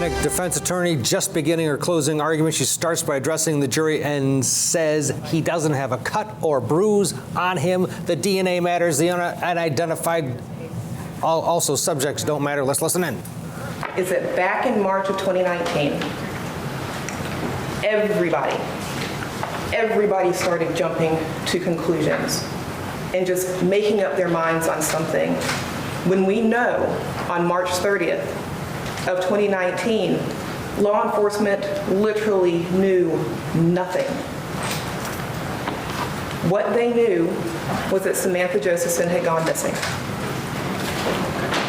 Pinnock, defense attorney, just beginning her closing argument. She starts by addressing the jury and says he doesn't have a cut or bruise on him. The DNA matters. The unidentified also subjects don't matter. Let's listen in. Is that back in March of 2019, everybody started jumping to conclusions and just making up their minds on something. When we know on March 30th of 2019, law enforcement literally knew nothing. What they knew was that Samantha Josephson had gone missing.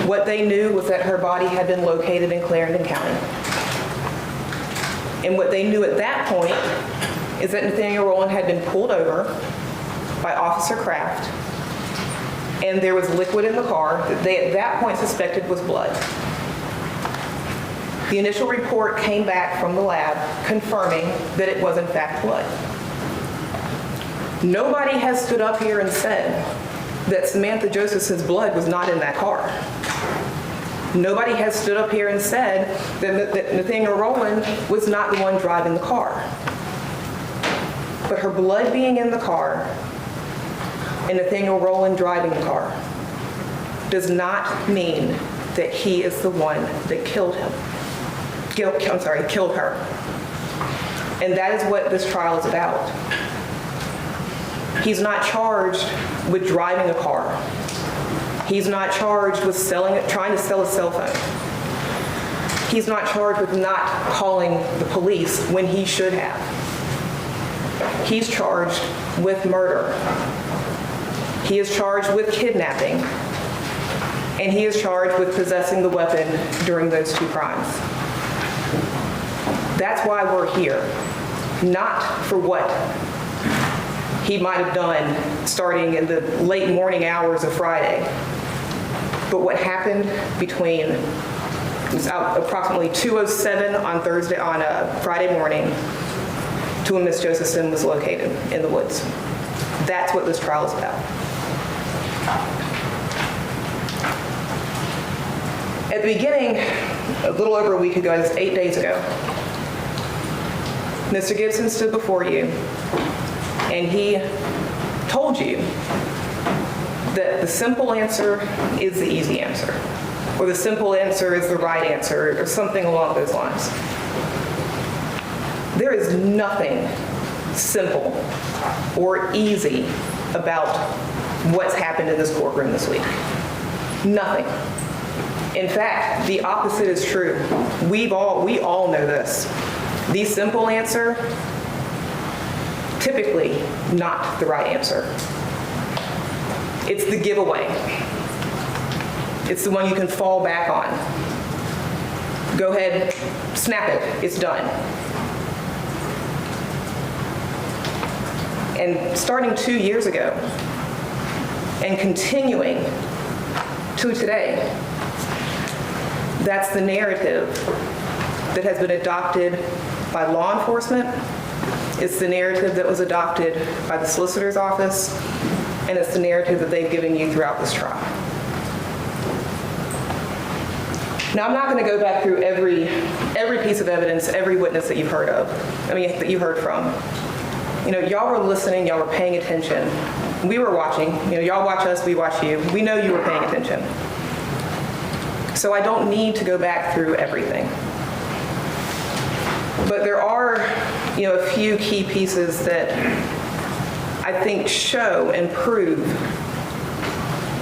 What they knew was that her body had been located in Clarendon County. And what they knew at that point is that Nathaniel Rowland had been pulled over by Officer Kraft, and there was liquid in the car that they at that point suspected was blood. The initial report came back from the lab confirming that it was in fact blood. Nobody has stood up here and said that Samantha Josephson's blood was not in that car. Nobody has stood up here and said that Nathaniel Rowland was not the one driving the car. But her blood being in the car and Nathaniel Rowland driving the car does not mean that he is the one that killed him. Killed her. And that is what this trial is about. He's not charged with driving a car. He's not charged with trying to sell a cell phone. He's not charged with not calling the police when he should have. He's charged with murder. He is charged with kidnapping. And he is charged with possessing the weapon during those two crimes. That's why we're here. Not for what he might have done starting in the late morning hours of Friday, but what happened between approximately 2:07 on Friday morning to when Miss Josephson was located in the woods. That's what this trial is about. At the beginning, a little over a week ago, it was 8 days ago, Mr. Gibson stood before you and he told you that the simple answer is the easy answer, or the simple answer is the right answer, or something along those lines. There is nothing simple or easy about what's happened in this courtroom this week. Nothing. In fact, the opposite is true. We all know this. The simple answer, typically not the right answer. It's the giveaway. It's the one you can fall back on. Go ahead, snap it, it's done. And starting 2 years ago and continuing to today, that's the narrative that has been adopted by law enforcement. It's the narrative that was adopted by the solicitor's office, and it's the narrative that they've given you throughout this trial. Now, I'm not going to go back through every piece of evidence, every witness that you've heard of, that you heard from. Y'all were listening, y'all were paying attention. We were watching. Y'all watch us, we watch you. We know you were paying attention. So I don't need to go back through everything. But there are, a few key pieces that I think show and prove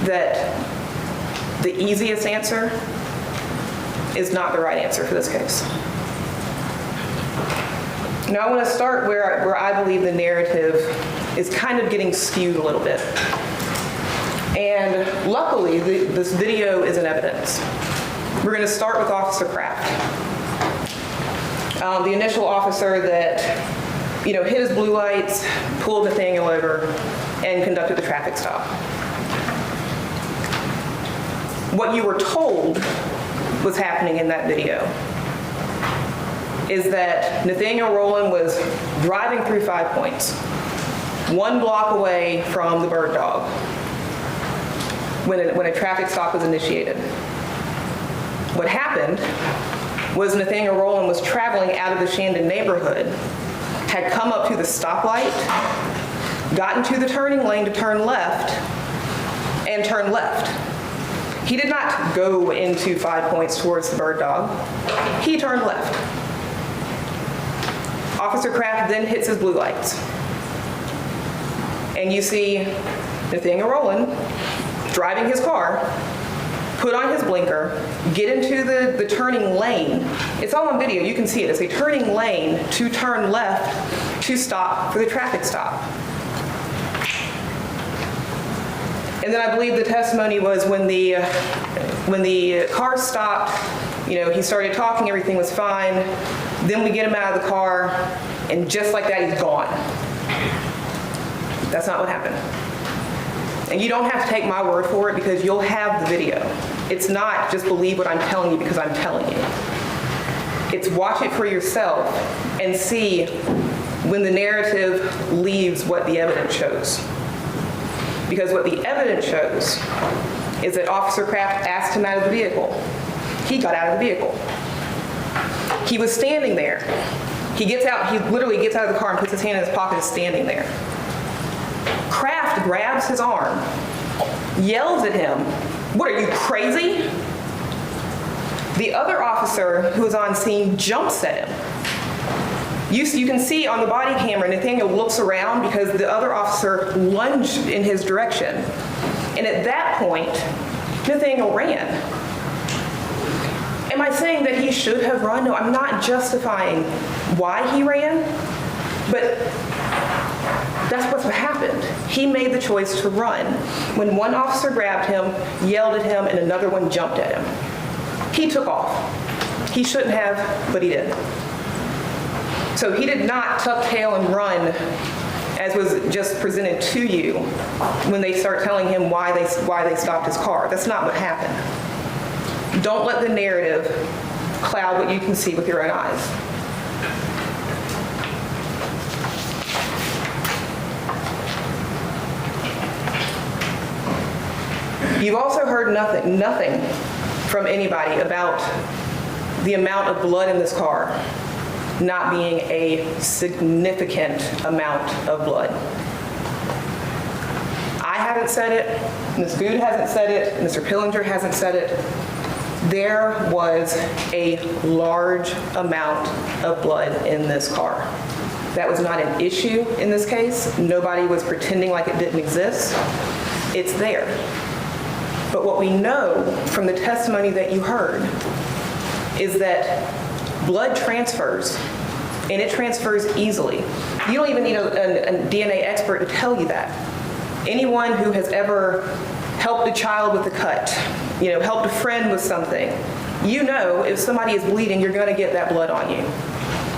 that the easiest answer is not the right answer for this case. Now I want to start where I believe the narrative is kind of getting skewed a little bit. And luckily, this video is in evidence. We're going to start with Officer Kraft. The initial officer that, hit his blue lights, pulled Nathaniel over, and conducted the traffic stop. What you were told was happening in that video is that Nathaniel Rowland was driving through 5 Points, 1 block away from the bird dog, when a traffic stop was initiated. What happened was Nathaniel Rowland was traveling out of the Shandon neighborhood, had come up to the stoplight, gotten to the turning lane to turn left, and turned left. He did not go into 5 Points towards the bird dog. He turned left. Officer Kraft then hits his blue lights. And you see Nathaniel Rowland driving his car, put on his blinker, get into the turning lane. It's all on video, you can see it. It's a turning lane to turn left to stop for the traffic stop. And then I believe the testimony was when the car stopped, he started talking, everything was fine. Then we get him out of the car, and just like that, he's gone. That's not what happened. And you don't have to take my word for it because you'll have the video. It's not just believe what I'm telling you because I'm telling you. It's watch it for yourself and see when the narrative leaves what the evidence shows. Because what the evidence shows is that Officer Kraft asked him out of the vehicle. He got out of the vehicle. He was standing there. He literally gets out of the car and puts his hand in his pocket and is standing there. Kraft grabs his arm, yells at him, "What, are you crazy?" The other officer who was on scene jumps at him. You can see on the body camera, Nathaniel looks around because the other officer lunged in his direction. And at that point, Nathaniel ran. Am I saying that he should have run? No, I'm not justifying why he ran, but that's what happened. He made the choice to run when one officer grabbed him, yelled at him, and another one jumped at him. He took off. He shouldn't have, but he did. So he did not tuck tail and run as was just presented to you when they start telling him why they stopped his car. That's not what happened. Don't let the narrative cloud what you can see with your own eyes. You've also heard nothing from anybody about the amount of blood in this car not being a significant amount of blood. I haven't said it, Ms. Good hasn't said it, Mr. Pillinger hasn't said it. There was a large amount of blood in this car. That was not an issue in this case. Nobody was pretending like it didn't exist. It's there. But what we know from the testimony that you heard is that blood transfers, and it transfers easily. You don't even need a DNA expert to tell you that. Anyone who has ever helped a child with a cut, helped a friend with something, if somebody is bleeding, you're gonna get that blood on you.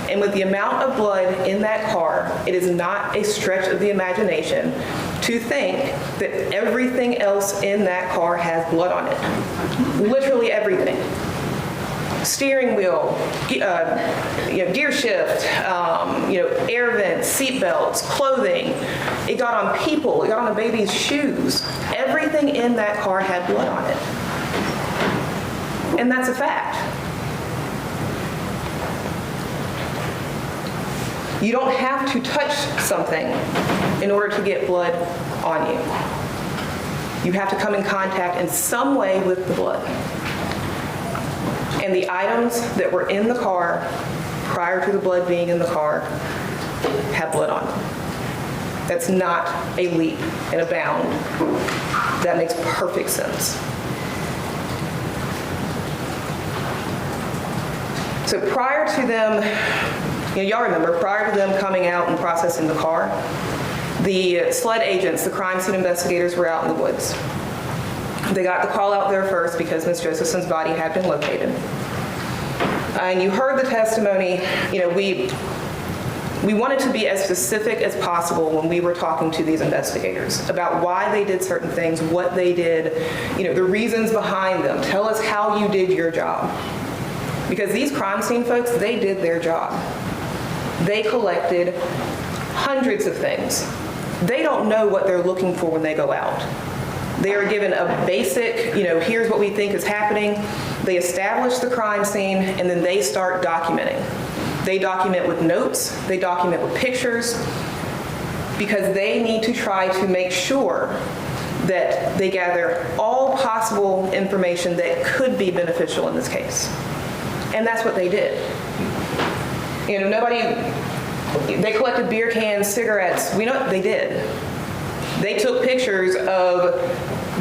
And with the amount of blood in that car, it is not a stretch of the imagination to think that everything else in that car has blood on it. Literally everything. Steering wheel, gear shift, air vents, seat belts, clothing. It got on people, it got on a baby's shoes. Everything in that car had blood on it. And that's a fact. You don't have to touch something in order to get blood on you. You have to come in contact in some way with the blood. And the items that were in the car prior to the blood being in the car have blood on them. That's not a leap and a bound. That makes perfect sense. So prior to them, y'all remember, prior to them coming out and processing the car, the SLED agents, the crime scene investigators, were out in the woods. They got the call out there first because Ms. Josephson's body had been located. And you heard the testimony. We wanted to be as specific as possible when we were talking to these investigators about why they did certain things, what they did, the reasons behind them. Tell us how you did your job. Because these crime scene folks, they did their job. They collected hundreds of things. They don't know what they're looking for when they go out. They are given a basic, here's what we think is happening. They establish the crime scene, and then they start documenting. They document with notes, they document with pictures, because they need to try to make sure that they gather all possible information that could be beneficial in this case. And that's what they did. You know, they collected beer cans, cigarettes. We know what they did. They took pictures of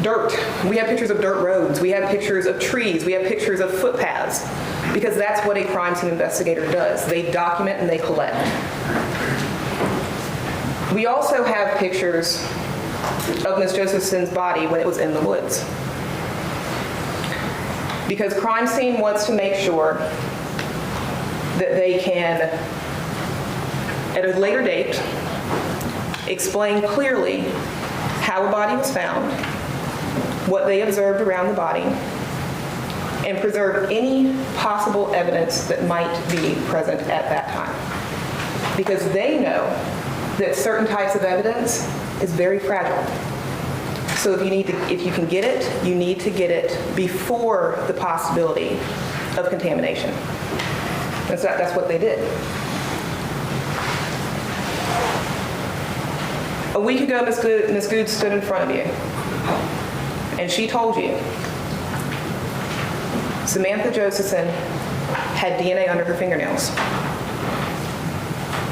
dirt. We have pictures of dirt roads. We have pictures of trees. We have pictures of footpaths, because that's what a crime scene investigator does. They document and they collect. We also have pictures of Ms. Josephson's body when it was in the woods, because crime scene wants to make sure that they can, at a later date, explain clearly how a body was found, what they observed around the body, and preserve any possible evidence that might be present at that time. Because they know that certain types of evidence is very fragile. So if you can get it, you need to get it before the possibility of contamination. And so that's what they did. A week ago, Ms. Good stood in front of you, and she told you Samantha Josephson had DNA under her fingernails.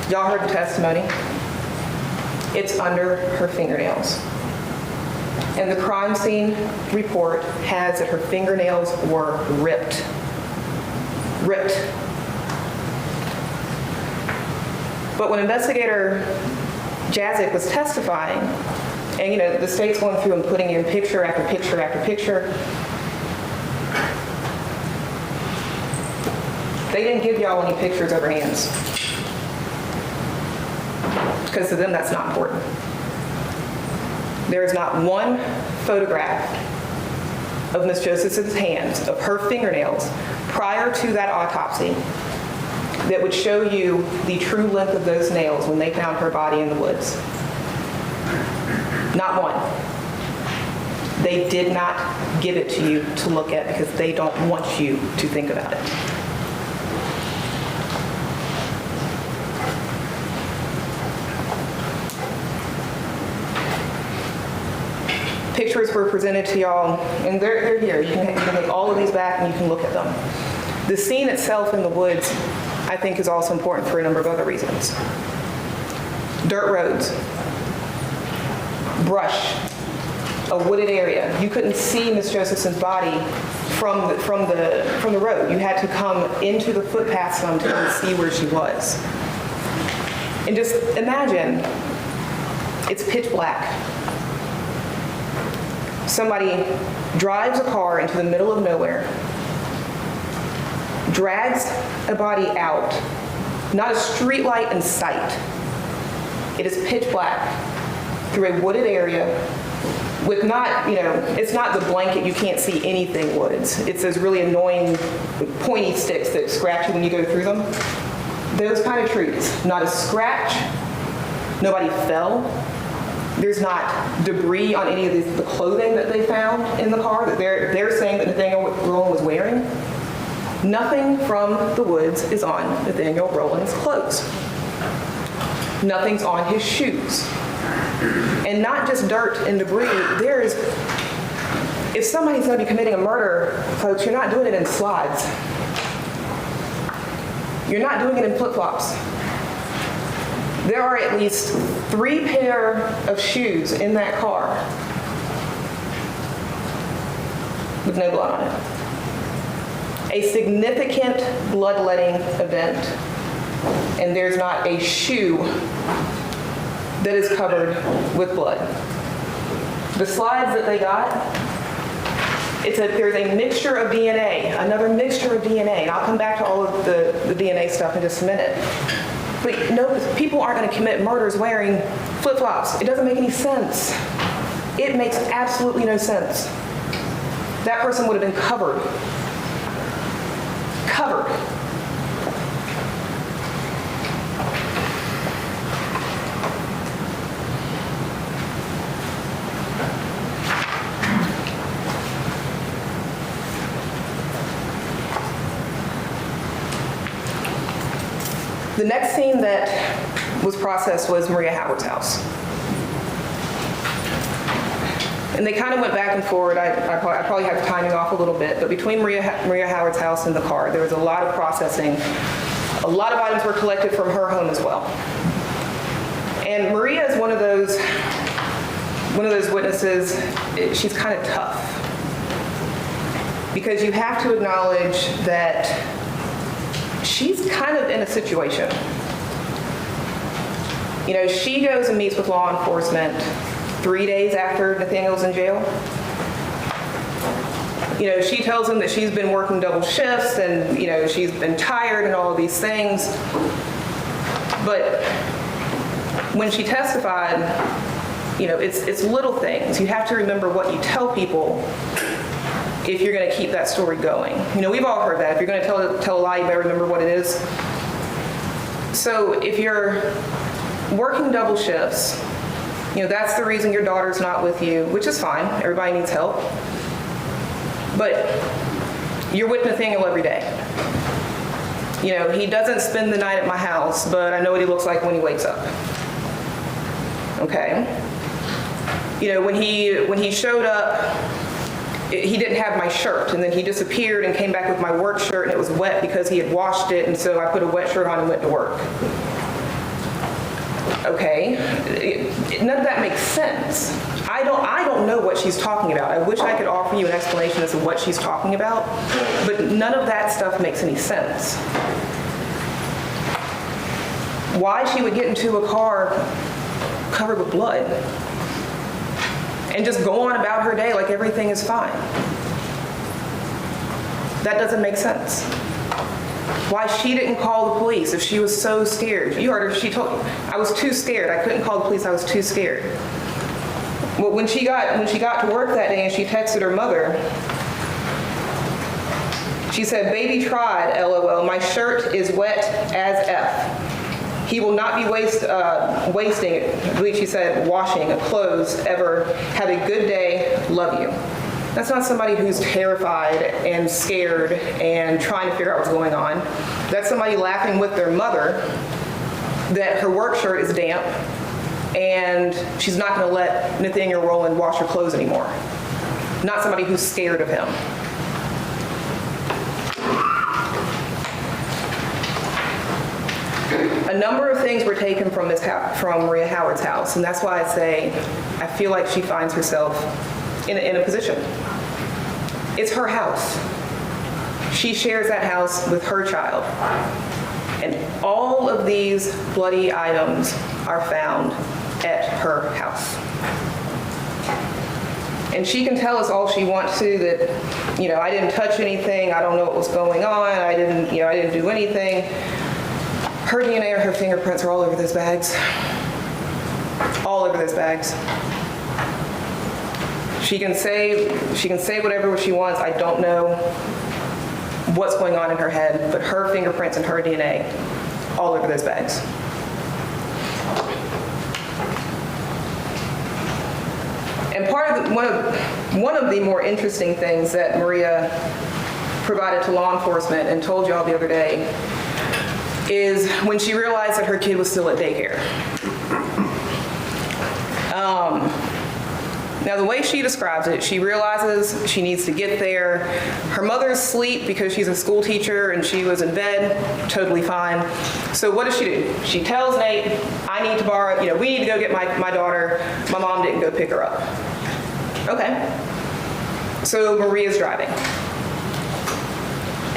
Y'all heard the testimony. It's under her fingernails. And the crime scene report has that her fingernails were ripped. Ripped. But when investigator Jazik was testifying, and you know, the state's going through and putting in picture after picture after picture, they didn't give y'all any pictures of her hands, because to them that's not important. There is not one photograph of Ms. Josephson's hands, of her fingernails, prior to that autopsy that would show you the true length of those nails when they found her body in the woods. Not one. They did not give it to you to look at because they don't want you to think about it. Pictures were presented to y'all, and they're here. You can take all of these back and you can look at them. The scene itself in the woods, I think, is also important for a number of other reasons. Dirt roads, brush, a wooded area. You couldn't see Ms. Josephson's body from the road. You had to come into the footpath some to come see where she was. And just imagine, it's pitch black. Somebody drives a car into the middle of nowhere, drags a body out, not a street light in sight. It is pitch black through a wooded area with not, it's not the blanket, you can't see anything woods. It's those really annoying pointy sticks that scratch you when you go through them. Those kind of trees. Not a scratch. Nobody fell. There's not debris on any of the clothing that they found in the car that they're saying that Nathaniel Rowland was wearing. Nothing from the woods is on Nathaniel Rowland's clothes. Nothing's on his shoes. And not just dirt and debris, if somebody's going to be committing a murder, folks, you're not doing it in slides. You're not doing it in flip-flops. There are at least 3 pair of shoes in that car with no blood on it. A significant bloodletting event, and there's not a shoe that is covered with blood. The slides that they got, there's a mixture of DNA, another mixture of DNA, and I'll come back to all of the DNA stuff in just a minute. But no, people aren't going to commit murders wearing flip-flops. It doesn't make any sense. It makes absolutely no sense. That person would have been covered. Covered. The next scene that was processed was Maria Howard's house. And they kind of went back and forward. I probably have the timing off a little bit, but between Maria Howard's house and the car, there was a lot of processing. A lot of items were collected from her home as well. And Maria is one of those witnesses. She's kind of tough, because you have to acknowledge that she's kind of in a situation. You know, she goes and meets with law enforcement 3 days after Nathaniel's in jail. You know, she tells him that she's been working double shifts and, you know, she's been tired and all of these things. But when she testified, you know, it's little things. You have to remember what you tell people if you're going to keep that story going. You know, we've all heard that. If you're going to tell a lie, you better remember what it is. So if you're working double shifts, you know, that's the reason your daughter's not with you, which is fine. Everybody needs help. But you're with Nathaniel every day. You know, he doesn't spend the night at my house, but I know what he looks like when he wakes up. Okay? You know, when he showed up, he didn't have my shirt, and then he disappeared and came back with my work shirt, and it was wet because he had washed it, and so I put a wet shirt on and went to work. Okay, none of that makes sense. I don't know what she's talking about. I wish I could offer you an explanation as to what she's talking about, but none of that stuff makes any sense. Why she would get into a car covered with blood and just go on about her day like everything is fine. That doesn't make sense. Why she didn't call the police if she was so scared. You heard her, she told me, I was too scared. I couldn't call the police, I was too scared. Well, when she got to work that day and she texted her mother, she said, "Baby tried, LOL, my shirt is wet as F. He will not be wasting, I believe she said, washing clothes ever. Have a good day, love you." That's not somebody who's terrified and scared and trying to figure out what's going on. That's somebody laughing with their mother that her work shirt is damp and she's not going to let Nathaniel Rowland wash her clothes anymore. Not somebody who's scared of him. A number of things were taken from Maria Howard's house, and that's why I say I feel like she finds herself in a position. It's her house. She shares that house with her child. And all of these bloody items are found at her house. And she can tell us all she wants to that, you know, I didn't touch anything, I don't know what was going on, I didn't do anything. Her DNA or her fingerprints are all over those bags. All over those bags. She can say whatever she wants. I don't know what's going on in her head, but her fingerprints and her DNA all over those bags. And one of the more interesting things that Maria provided to law enforcement and told y'all the other day is when she realized that her kid was still at daycare. Now, the way she describes it, she realizes she needs to get there. Her mother's asleep because she's a school teacher and she was in bed, totally fine. So what does she do? She tells Nate, I need to borrow, we need to go get my daughter. My mom didn't go pick her up. Okay. So Maria's driving.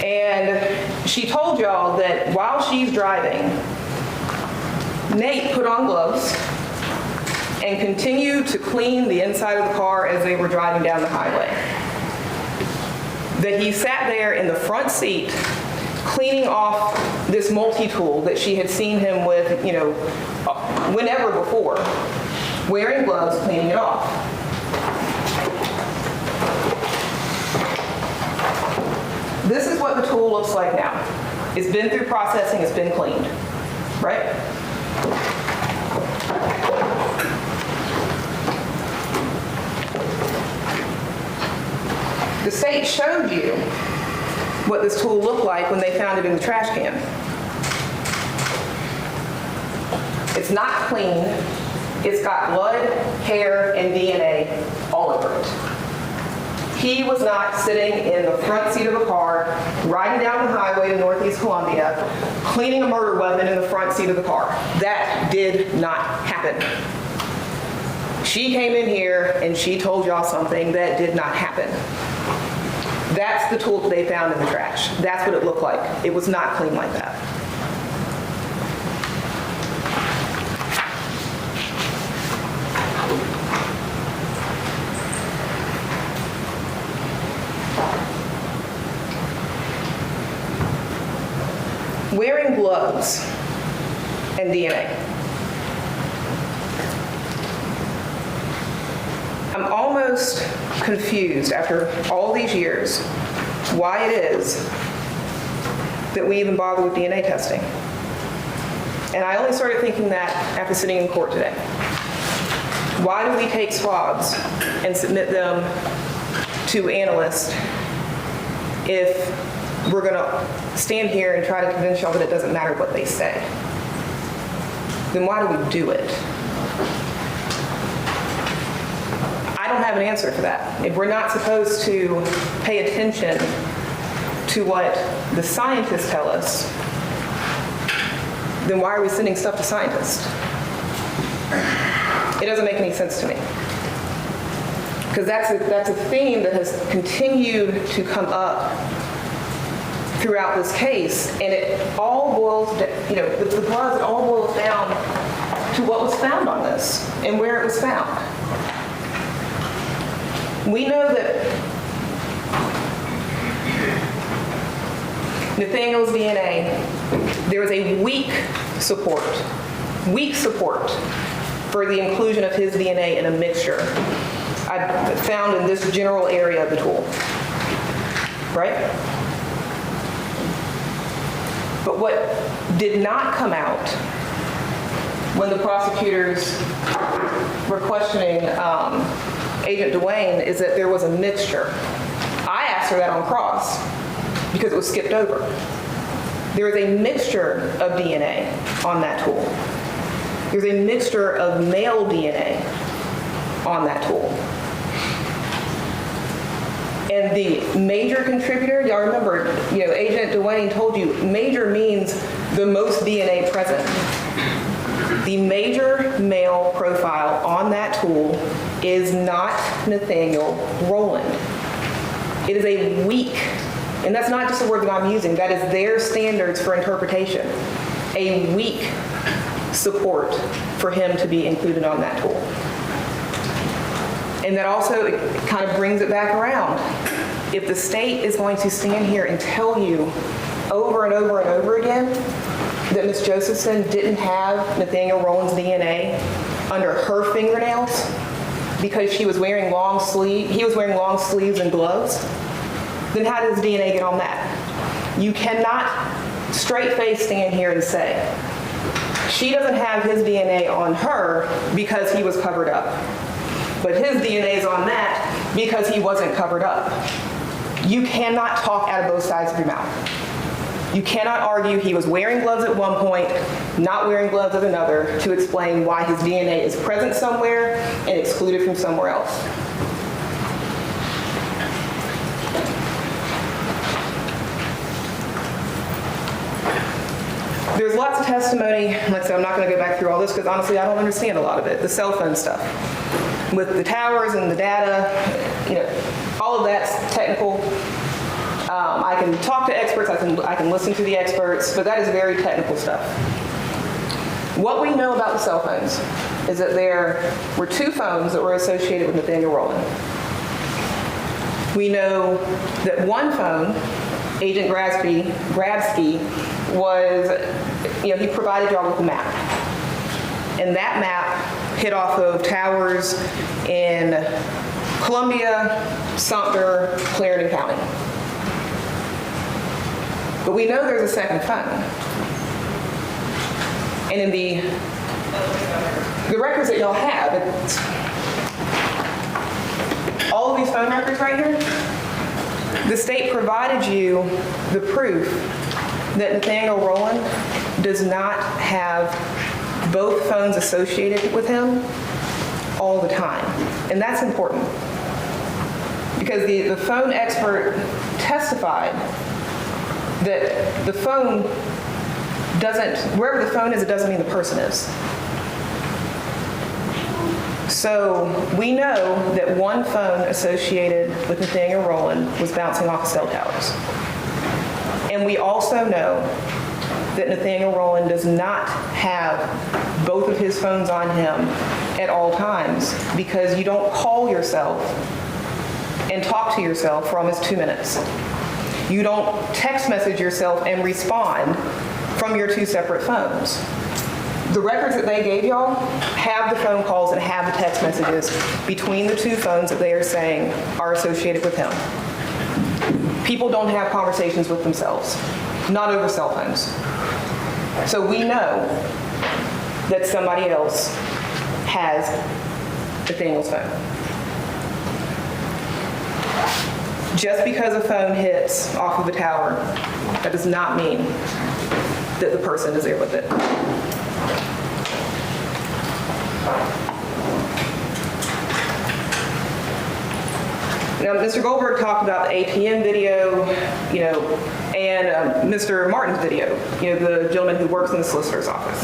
And she told y'all that while she's driving, Nate put on gloves and continued to clean the inside of the car as they were driving down the highway. That he sat there in the front seat cleaning off this multi-tool that she had seen him with, whenever before, wearing gloves, cleaning it off. This is what the tool looks like now. It's been through processing, it's been cleaned, right? The state showed you what this tool looked like when they found it in the trash can. It's not clean. It's got blood, hair, and DNA all over it. He was not sitting in the front seat of a car, riding down the highway to Northeast Columbia, cleaning a murder weapon in the front seat of the car. That did not happen. She came in here and she told y'all something that did not happen. That's the tool that they found in the trash. That's what it looked like. It was not clean like that. Wearing gloves and DNA. I'm almost confused after all these years why it is that we even bother with DNA testing. And I only started thinking that after sitting in court today. Why do we take swabs and submit them to analysts if we're going to stand here and try to convince y'all that it doesn't matter what they say? Then why do we do it? I don't have an answer for that. If we're not supposed to pay attention to what the scientists tell us, then why are we sending stuff to scientists? It doesn't make any sense to me. Because that's a theme that has continued to come up throughout this case, and it all boils down, the gloves, it all boils down to what was found on this and where it was found. We know that Nathaniel's DNA, there was a weak support for the inclusion of his DNA in a mixture I found in this general area of the tool, right? But what did not come out when the prosecutors were questioning Agent Dwayne is that there was a mixture. I asked her that on cross because it was skipped over. There is a mixture of DNA on that tool. There's a mixture of male DNA on that tool. And the major contributor, y'all remember, Agent Dwayne told you, major means the most DNA present. The major male profile on that tool is not Nathaniel Rowland. It is a weak, and that's not just a word that I'm using, that is their standards for interpretation, a weak support for him to be included on that tool. And that also kind of brings it back around. If the state is going to stand here and tell you over and over and over again that Ms. Josephson didn't have Nathaniel Rowland's DNA under her fingernails because he was wearing long sleeves and gloves, then how does DNA get on that? You cannot straight-faced stand here and say, she doesn't have his DNA on her because he was covered up, but his DNA is on that because he wasn't covered up. You cannot talk out of both sides of your mouth. You cannot argue he was wearing gloves at one point, not wearing gloves at another, to explain why his DNA is present somewhere and excluded from somewhere else. There's lots of testimony. Like I said, I'm not going to go back through all this because honestly I don't understand a lot of it. The cell phone stuff with the towers and the data, all of that's technical. I can talk to experts, I can listen to the experts, but that is very technical stuff. What we know about the cell phones is that there were 2 phones that were associated with Nathaniel Rowland. We know that one phone, Agent Grabsky was, he provided y'all with a map. And that map hit off of towers in Columbia, Sumter, Clarendon County. But we know there's a second phone. And in the records that y'all have, all of these phone records right here, the state provided you the proof that Nathaniel Rowland does not have both phones associated with him all the time. And that's important because the phone expert testified that the phone doesn't, wherever the phone is, it doesn't mean the person is. So we know that one phone associated with Nathaniel Rowland was bouncing off of cell towers. And we also know that Nathaniel Rowland does not have both of his phones on him at all times because you don't call yourself and talk to yourself for almost 2 minutes. You don't text message yourself and respond from your two separate phones. The records that they gave y'all have the phone calls and have the text messages between the two phones that they are saying are associated with him. People don't have conversations with themselves, not over cell phones. So we know that somebody else has Nathaniel's phone. Just because a phone hits off of a tower, that does not mean that the person is there with it. Now, Mr. Goldberg talked about the ATM video, and Mr. Martin's video, the gentleman who works in the solicitor's office.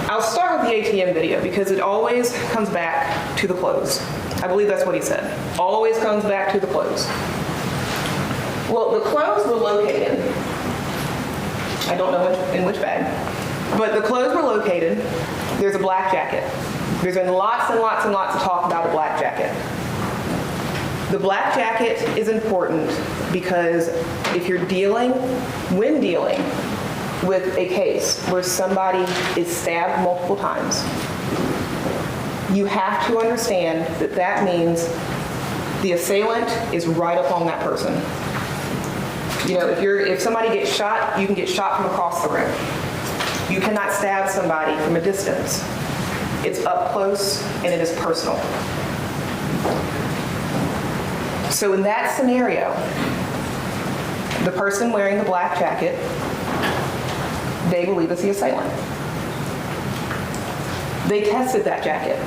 I'll start with the ATM video because it always comes back to the close. I believe that's what he said. Always comes back to the close. Well, the clothes were located, I don't know in which bag, but the clothes were located. There's a black jacket. There's been lots and lots and lots of talk about a black jacket. The black jacket is important because if you're when dealing with a case where somebody is stabbed multiple times, you have to understand that that means the assailant is right up on that person. If somebody gets shot, you can get shot from across the room. You cannot stab somebody from a distance. It's up close and it is personal. So in that scenario, the person wearing the black jacket, they believe is the assailant. They tested that jacket.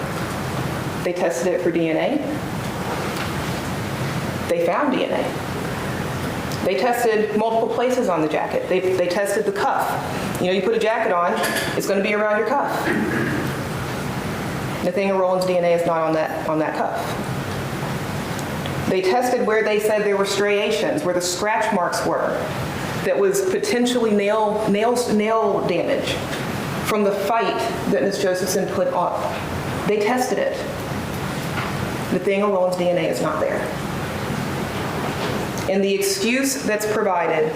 They tested it for DNA. They found DNA. They tested multiple places on the jacket. They tested the cuff. You put a jacket on, it's going to be around your cuff. Nathaniel Rowland's DNA is not on that cuff. They tested where they said there were striations, where the scratch marks were, that was potentially nail damage from the fight that Ms. Josephson put up. They tested it. Nathaniel Rowland's DNA is not there. And the excuse that's provided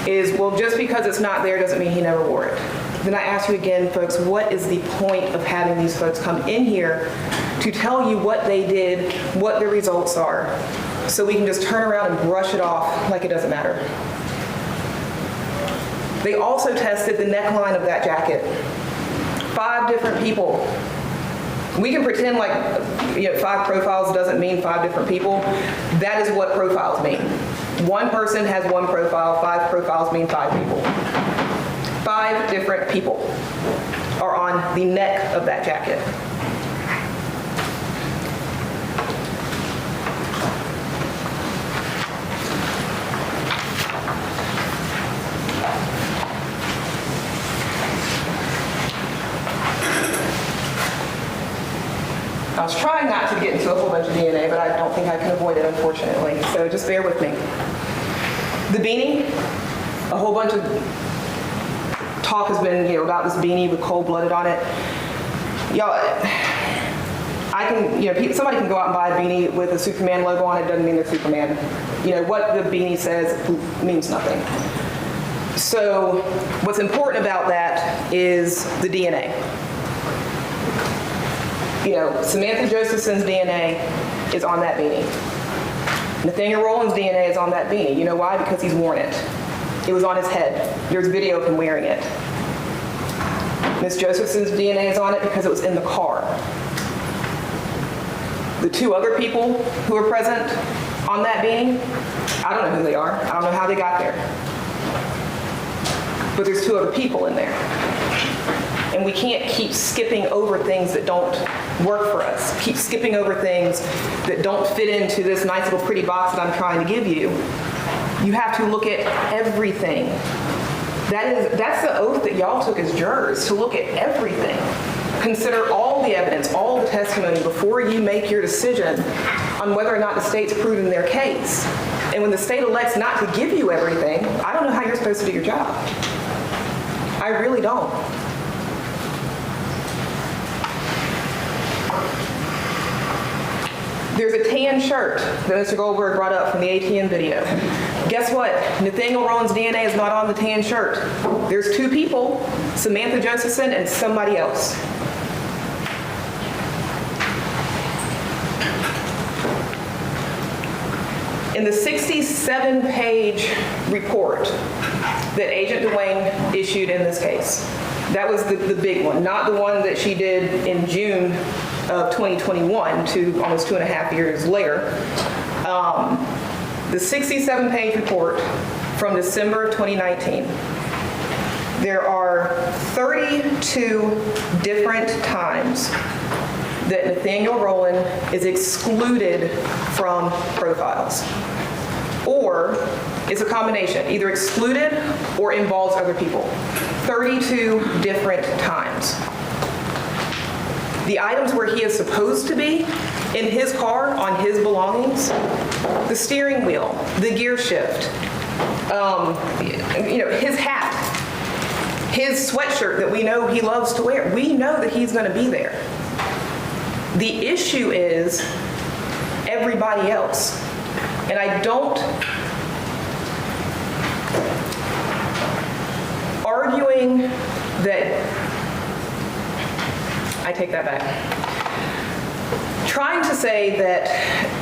is, well, just because it's not there doesn't mean he never wore it. Then I ask you again, folks, what is the point of having these folks come in here to tell you what they did, what the results are, so we can just turn around and brush it off like it doesn't matter? They also tested the neckline of that jacket. 5 different people. We can pretend like 5 profiles doesn't mean 5 different people. That is what profiles mean. One person has one profile, 5 profiles mean 5 people. 5 different people are on the neck of that jacket. I was trying not to get into a whole bunch of DNA, but I don't think I can avoid it, unfortunately. So just bear with me. The beanie, a whole bunch of talk has been, about this beanie with cold-blooded on it. Y'all, somebody can go out and buy a beanie with a Superman logo on it. Doesn't mean they're Superman. What the beanie says means nothing. So what's important about that is the DNA. Samantha Josephson's DNA is on that beanie. Nathaniel Rowland's DNA is on that beanie. You know why? Because he's worn it. It was on his head. There's video of him wearing it. Ms. Josephson's DNA is on it because it was in the car. The 2 other people who were present on that beanie, I don't know who they are. I don't know how they got there. but there's 2 other people in there. And we can't keep skipping over things that don't work for us, keep skipping over things that don't fit into this nice little pretty box that I'm trying to give you. You have to look at everything. That's the oath that y'all took as jurors, to look at everything. Consider all the evidence, all the testimony before you make your decision on whether or not the state's proven their case. And when the state elects not to give you everything, I don't know how you're supposed to do your job. I really don't. There's a tan shirt that Mr. Goldberg brought up from the ATM video. Guess what? Nathaniel Rowland's DNA is not on the tan shirt. There's 2 people, Samantha Josephson and somebody else. In the 67-page report that Agent Dwayne issued in this case, that was the big one, not the one that she did in June of 2021, almost 2.5 years later. The 67-page report from December of 2019. There are 32 different times that Nathaniel Rowland is excluded from profiles. Or it's a combination, either excluded or involves other people. 32 different times. The items where he is supposed to be in his car on his belongings, the steering wheel, the gear shift, his hat, his sweatshirt that we know he loves to wear. We know that he's going to be there. The issue is everybody else. And I don't, arguing that, I take that back. Trying to say that,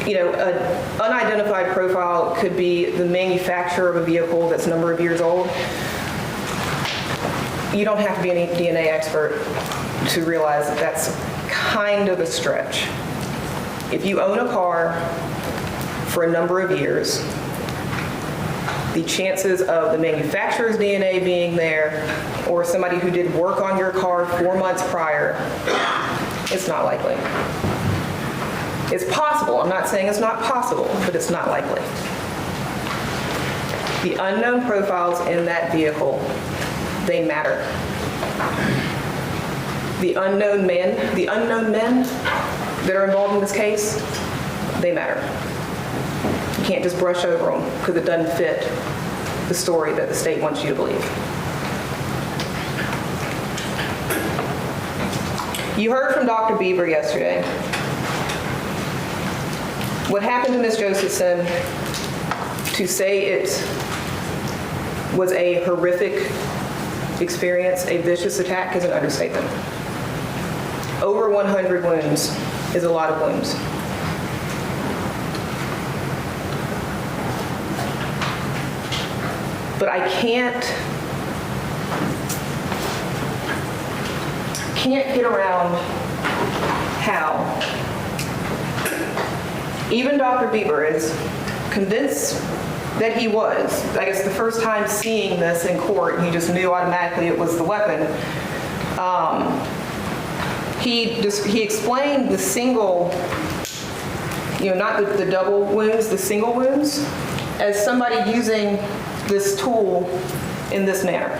an unidentified profile could be the manufacturer of a vehicle that's a number of years old. You don't have to be any DNA expert to realize that that's kind of a stretch. If you own a car for a number of years, the chances of the manufacturer's DNA being there or somebody who did work on your car 4 months prior, it's not likely. It's possible. I'm not saying it's not possible, but it's not likely. The unknown profiles in that vehicle, they matter. The unknown men that are involved in this case, they matter. You can't just brush over them because it doesn't fit the story that the state wants you to believe. You heard from Dr. Bieber yesterday. What happened to Ms. Josephson, to say it was a horrific experience, a vicious attack, is an understatement. Over 100 wounds is a lot of wounds. But I can't get around how even Dr. Bieber is convinced that he was. I guess the first time seeing this in court, he just knew automatically it was the weapon. He explained the single, not the double wounds, the single wounds, as somebody using this tool in this manner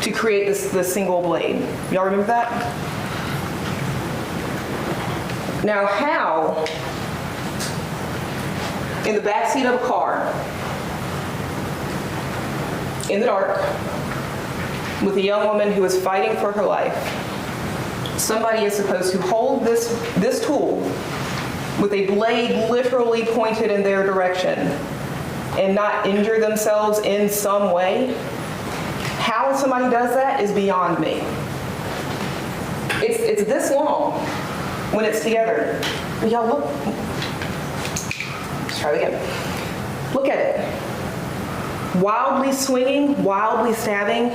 to create this single blade. Y'all remember that? Now, how, in the backseat of a car, in the dark, with a young woman who is fighting for her life, somebody is supposed to hold this tool with a blade literally pointed in their direction and not injure themselves in some way? How somebody does that is beyond me. It's this long when it's together. Y'all look. Let's try it again. Look at it. Wildly swinging, wildly stabbing,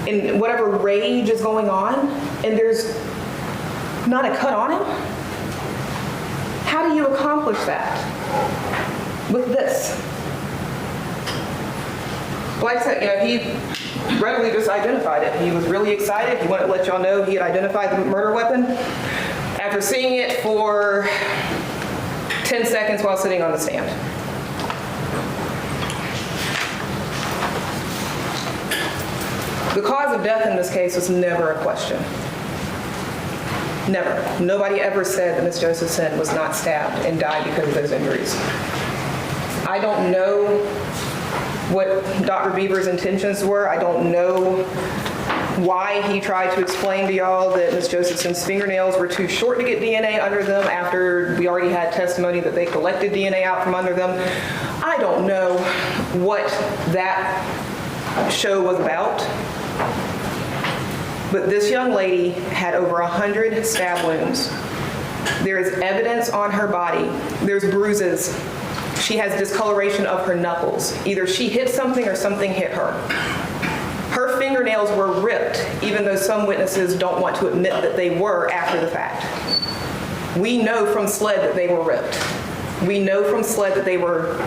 in whatever rage is going on, and there's not a cut on him? How do you accomplish that with this? Like I said, he readily just identified it. He was really excited. He wanted to let y'all know he had identified the murder weapon after seeing it for 10 seconds while sitting on the stand. The cause of death in this case was never a question. Never. Nobody ever said that Ms. Josephson was not stabbed and died because of those injuries. I don't know what Dr. Bieber's intentions were. I don't know why he tried to explain to y'all that Ms. Josephson's fingernails were too short to get DNA under them after we already had testimony that they collected DNA out from under them. I don't know what that show was about. But this young lady had over 100 stab wounds. There is evidence on her body. There's bruises. She has discoloration of her knuckles. Either she hit something or something hit her. Her fingernails were ripped, even though some witnesses don't want to admit that they were after the fact. We know from SLED that they were ripped. We know from SLED that they were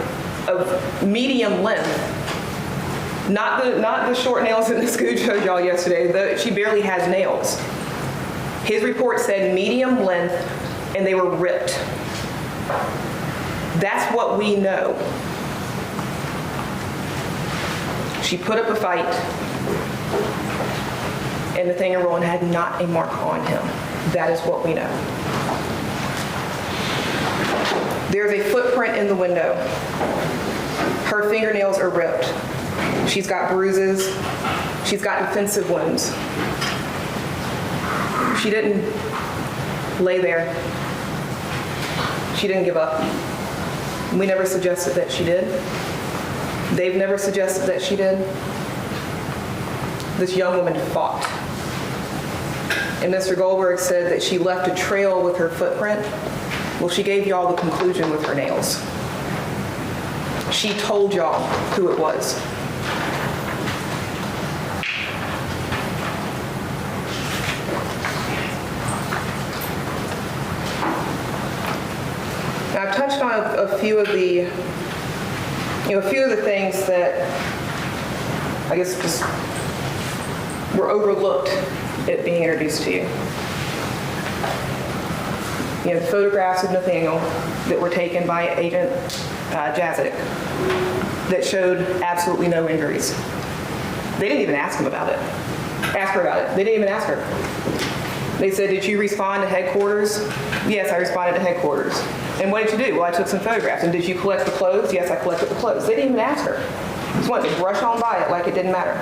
of medium length. Not the short nails that Ms. Good showed y'all yesterday. She barely has nails. His report said medium length, and they were ripped. That's what we know. She put up a fight, and Nathaniel Rowland had not a mark on him. That is what we know. There's a footprint in the window. Her fingernails are ripped. She's got bruises. She's got defensive wounds. She didn't lay there. She didn't give up. We never suggested that she did. They've never suggested that she did. This young woman fought. And Mr. Goldberg said that she left a trail with her footprint. Well, she gave y'all the conclusion with her nails. She told y'all who it was. Now, I've touched on a few of the things that I guess just were overlooked at being introduced to you. The photographs of Nathaniel that were taken by Agent Jazik that showed absolutely no injuries. They didn't even ask her about it. They didn't even ask her. They said, "Did you respond to headquarters?" "Yes, I responded to headquarters." "And what did you do?" "Well, I took some photographs." "And did you collect the clothes?" "Yes, I collected the clothes." They didn't even ask her. Just wanted to brush on by it like it didn't matter.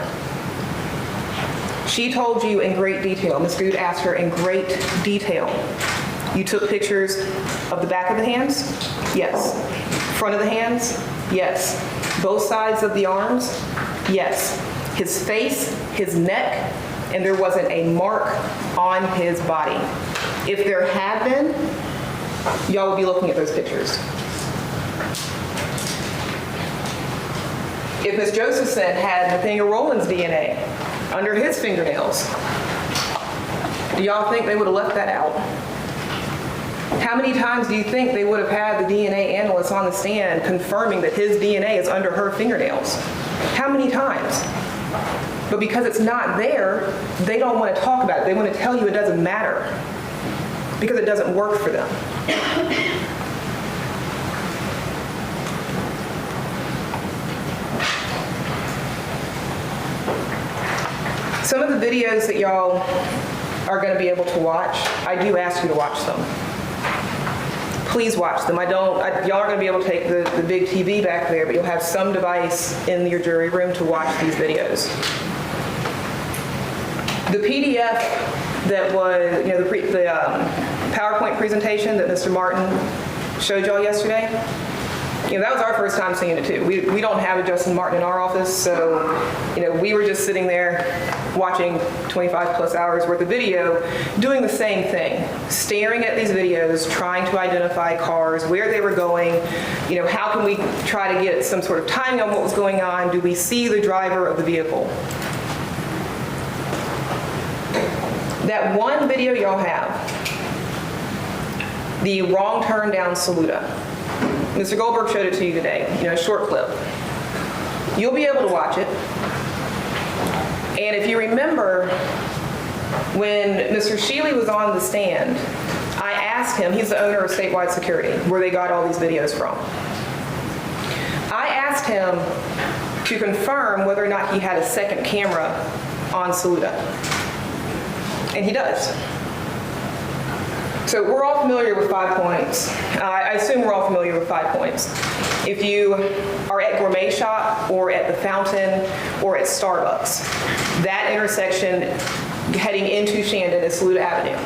She told you in great detail. Ms. Good asked her in great detail. "You took pictures of the back of the hands?" "Yes." "Front of the hands?" "Yes." "Both sides of the arms?" "Yes." "His face, his neck, and there wasn't a mark on his body." If there had been, y'all would be looking at those pictures. If Ms. Josephson had Nathaniel Rowland's DNA under his fingernails, do y'all think they would have left that out? How many times do you think they would have had the DNA analyst on the stand confirming that his DNA is under her fingernails? How many times? But because it's not there, they don't want to talk about it. They want to tell you it doesn't matter because it doesn't work for them. Some of the videos that y'all are going to be able to watch, I do ask you to watch them. Please watch them. Y'all are going to be able to take the big TV back there, but you'll have some device in your jury room to watch these videos. The PDF that was, the PowerPoint presentation that Mr. Martin showed y'all yesterday, that was our first time seeing it too. We don't have a Justin Martin in our office, so we were just sitting there watching 25 plus hours worth of video, doing the same thing, staring at these videos, trying to identify cars, where they were going, how can we try to get some sort of timing on what was going on? Do we see the driver of the vehicle? That one video y'all have, the wrong turn down Saluda. Mr. Goldberg showed it to you today, a short clip. You'll be able to watch it. And if you remember, when Mr. Shealy was on the stand, I asked him, he's the owner of Statewide Security, where they got all these videos from. I asked him to confirm whether or not he had a second camera on Saluda. And he does. So we're all familiar with 5 points. I assume we're all familiar with 5 points. If you are at Gourmet Shop or at the Fountain or at Starbucks, that intersection heading into Shandon is Saluda Avenue.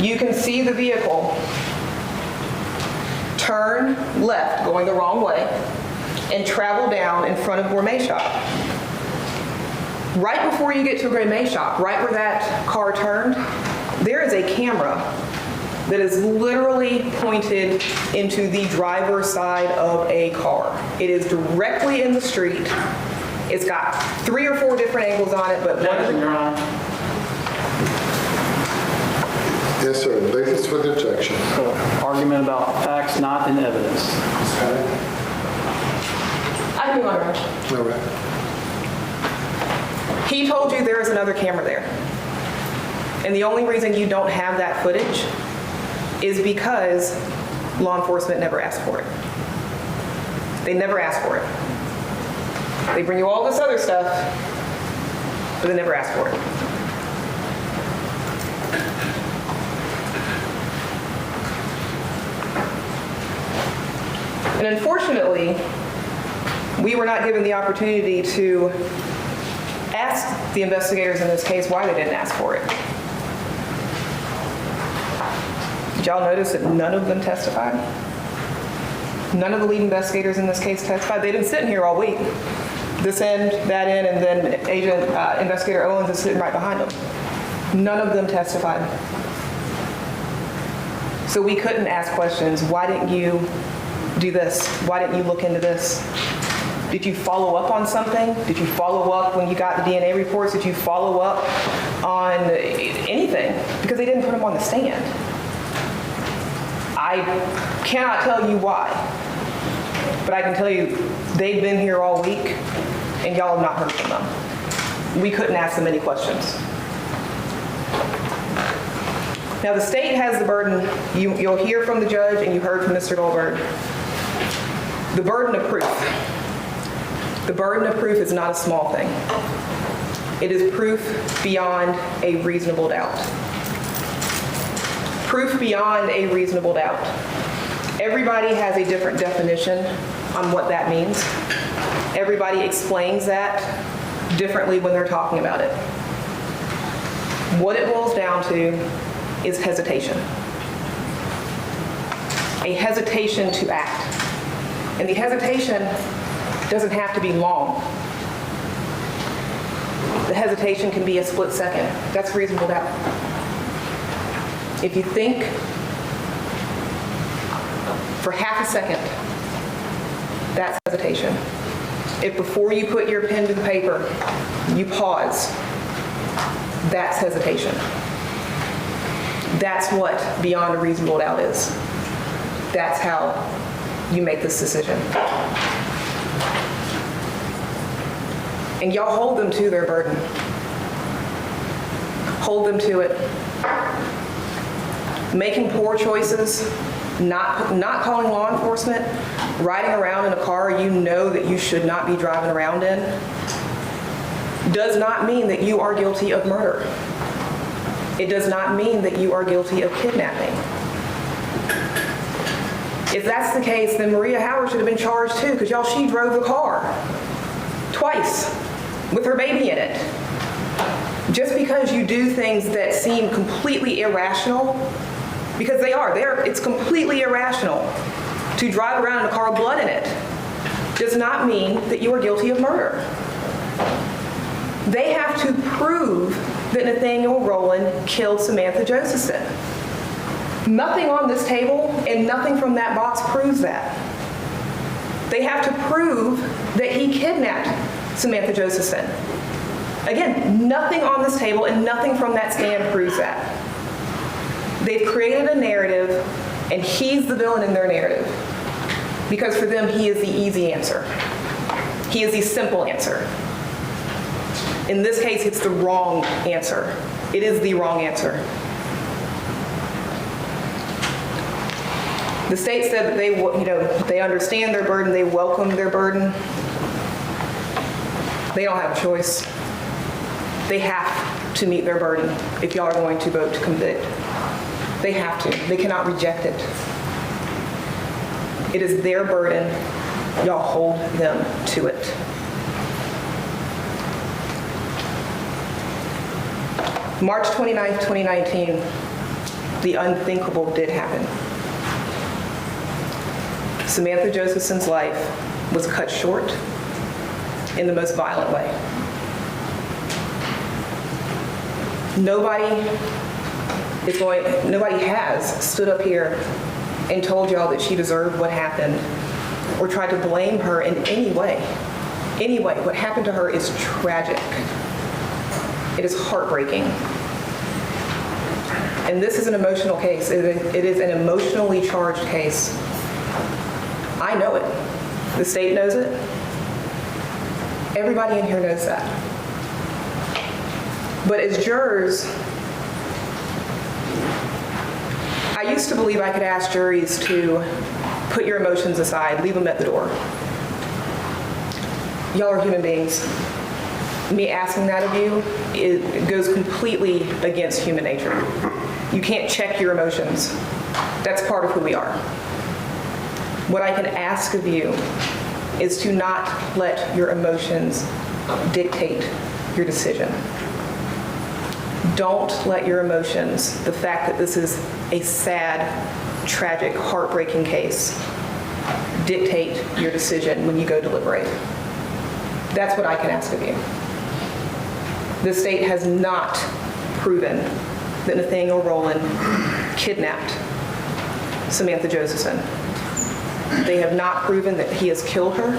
You can see the vehicle turn left, going the wrong way, and travel down in front of Gourmet Shop. Right before you get to Gourmet Shop, right where that car turned, there is a camera that is literally pointed into the driver's side of a car. It is directly in the street. It's got 3 or 4 different angles on it, but one of the... Yes, sir. Basis for the objection. Argument about facts not in evidence. I can go on, Raj. All right. He told you there is another camera there. And the only reason you don't have that footage is because law enforcement never asked for it. They never asked for it. They bring you all this other stuff, but they never asked for it. And unfortunately, we were not given the opportunity to ask the investigators in this case why they didn't ask for it. Did y'all notice that none of them testified? None of the lead investigators in this case testified. They've been sitting here all week. This end, that end, and then Investigator Owens is sitting right behind them. None of them testified. So we couldn't ask questions. Why didn't you do this? Why didn't you look into this? Did you follow up on something? Did you follow up when you got the DNA reports? Did you follow up on anything? Because they didn't put them on the stand. I cannot tell you why, but I can tell you they've been here all week and y'all have not heard from them. We couldn't ask them any questions. Now the state has the burden. You'll hear from the judge and you heard from Mr. Goldberg. The burden of proof. The burden of proof is not a small thing. It is proof beyond a reasonable doubt. Proof beyond a reasonable doubt. Everybody has a different definition on what that means. Everybody explains that differently when they're talking about it. What it boils down to is hesitation. A hesitation to act. And the hesitation doesn't have to be long. The hesitation can be a split second. That's reasonable doubt. If you think for half a second, that's hesitation. If before you put your pen to the paper, you pause, that's hesitation. That's what beyond a reasonable doubt is. That's how you make this decision. And y'all hold them to their burden. Hold them to it. Making poor choices, not calling law enforcement, riding around in a car you know that you should not be driving around in, does not mean that you are guilty of murder. It does not mean that you are guilty of kidnapping. If that's the case, then Maria Howard should have been charged too, because y'all, she drove the car twice with her baby in it. Just because you do things that seem completely irrational, because they are, it's completely irrational to drive around in a car with blood in it, does not mean that you are guilty of murder. They have to prove that Nathaniel Rowland killed Samantha Josephson. Nothing on this table and nothing from that box proves that. They have to prove that he kidnapped Samantha Josephson. Again, nothing on this table and nothing from that stand proves that. They've created a narrative and he's the villain in their narrative. Because for them, he is the easy answer. He is the simple answer. In this case, it's the wrong answer. It is the wrong answer. The state said that they understand their burden, they welcome their burden. They don't have a choice. They have to meet their burden if y'all are going to vote to convict. They have to. They cannot reject it. It is their burden. Y'all hold them to it. March 29th, 2019, the unthinkable did happen. Samantha Josephson's life was cut short in the most violent way. Nobody has stood up here and told y'all that she deserved what happened or tried to blame her in any way. Anyway, what happened to her is tragic. It is heartbreaking. And this is an emotional case. It is an emotionally charged case. I know it. The state knows it. Everybody in here knows that. But as jurors, I used to believe I could ask juries to put your emotions aside, leave them at the door. Y'all are human beings. Me asking that of you, it goes completely against human nature. You can't check your emotions. That's part of who we are. What I can ask of you is to not let your emotions dictate your decision. Don't let your emotions, the fact that this is a sad, tragic, heartbreaking case, dictate your decision when you go deliberate. That's what I can ask of you. The state has not proven that Nathaniel Rowland kidnapped Samantha Josephson. They have not proven that he has killed her,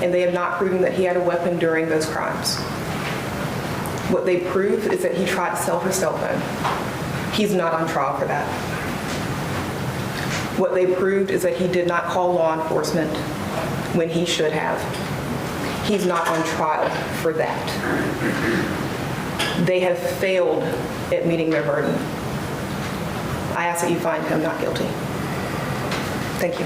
and they have not proven that he had a weapon during those crimes. What they prove is that he tried to sell her cell phone. He's not on trial for that. What they proved is that he did not call law enforcement when he should have. He's not on trial for that. They have failed at meeting their burden. I ask that you find him not guilty. Thank you.